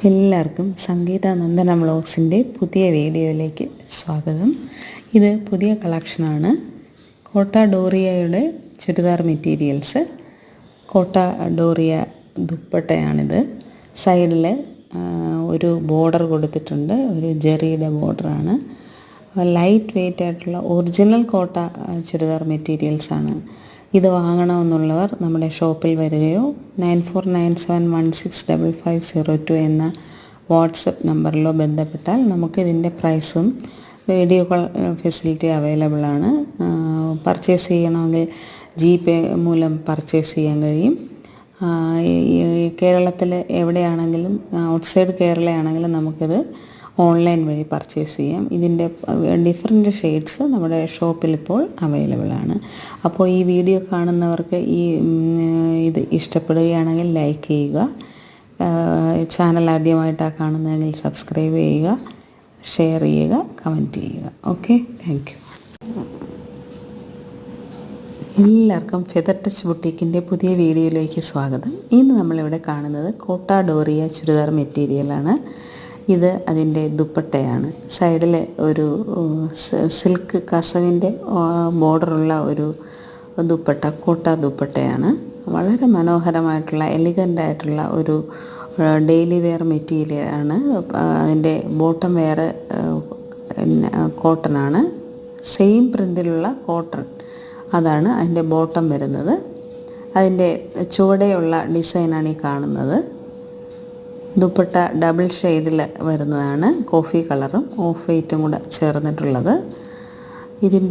എല്ലാവർക്കും സംഗീത നന്ദന വ്ളോഗ്സിൻ്റെ പുതിയ വീഡിയോയിലേക്ക് സ്വാഗതം. ഇത് പുതിയ കളക്ഷനാണ്. കോട്ട ഡോറിയയുടെ ചുരിദാർ മെറ്റീരിയൽസ്. കോട്ട ഡോറിയ ദുപ്പട്ടയാണിത്. സൈഡിൽ ഒരു ബോർഡർ കൊടുത്തിട്ടുണ്ട്, ഒരു ജെറിയുടെ ബോർഡറാണ്. ലൈറ്റ് വെയ്റ്റ് ആയിട്ടുള്ള ഒറിജിനൽ കോട്ട ചുരിദാർ മെറ്റീരിയൽസാണ്. ഇത് വാങ്ങണമെന്നുള്ളവർ നമ്മുടെ ഷോപ്പിൽ വരികയോ 9497165502 എന്ന വാട്സപ്പ് നമ്പറിലോ ബന്ധപ്പെട്ടാൽ നമുക്കിതിൻ്റെ പ്രൈസും വീഡിയോ കോൾ ഫെസിലിറ്റി അവൈലബിൾ ആണ്. പർച്ചേസ് ചെയ്യണമെങ്കിൽ GPay മൂലം പർച്ചേസ് ചെയ്യാൻ കഴിയും. കേരളത്തിൽ എവിടെയാണെങ്കിലും, ഔട്ട്സൈഡ് കേരളയാണെങ്കിലും നമുക്കിത് ഓൺലൈൻ വഴി പർച്ചേസ് ചെയ്യാം. ഇതിൻ്റെ ഡിഫറെൻറ്റ് ഷെയ്ഡ്സ് നമ്മുടെ ഷോപ്പിൽ ഇപ്പോൾ അവൈലബിൾ ആണ്. അപ്പോൾ ഈ വീഡിയോ കാണുന്നവർക്ക് ഇത് ഇഷ്ടപ്പെടുകയാണെങ്കിൽ ലൈക്ക് ചെയ്യുക. ചാനൽ ആദ്യമായിട്ടാണ് കാണുന്നതെങ്കിൽ സബ്സ്ക്രൈബ് ചെയ്യുക, ഷെയർ ചെയ്യുക, കമൻറ്റ് ചെയ്യുക. Okay, thank you. എല്ലാവർക്കും ഫെദർ ടച്ച് ബുട്ടീക്കിൻ്റെ പുതിയ വീഡിയോയിലേക്ക് സ്വാഗതം. ഇന്ന് നമ്മളിവിടെ കാണുന്നത് കോട്ട ഡോറിയ ചുരിദാർ മെറ്റീരിയലാണ്. ഇത് അതിൻ്റെ ദുപ്പട്ടയാണ്. സൈഡിൽ ഒരു സിൽക്ക് കസവിൻ്റെ ബോർഡറുള്ള ഒരു ദുപ്പട്ട, കോട്ട ദുപ്പട്ടയാണ്. വളരെ മനോഹരമായിട്ടുള്ള എലിഗൻ്റ് ആയിട്ടുള്ള ഒരു ഡെയിലി വെയർ മെറ്റീരിയലാണ്. അതിൻ്റെ ബോട്ടം വെയർ കോട്ടനാണ്. സെയിം പ്രിൻ്റിലുള്ള കോട്ടൺ, അതാണ് അതിൻ്റെ ബോട്ടം വരുന്നത്. അതിൻ്റെ ചുവടെയുള്ള ഡിസൈനാണ് ഈ കാണുന്നത്. ദുപ്പട്ട ഡബിൾ ഷെയ്ഡിൽ വരുന്നതാണ്, കോഫി കളറും ഓഫ് വൈറ്റും കൂടെ ചേർന്നിട്ടുള്ളത്. ഇതിൻ്റെ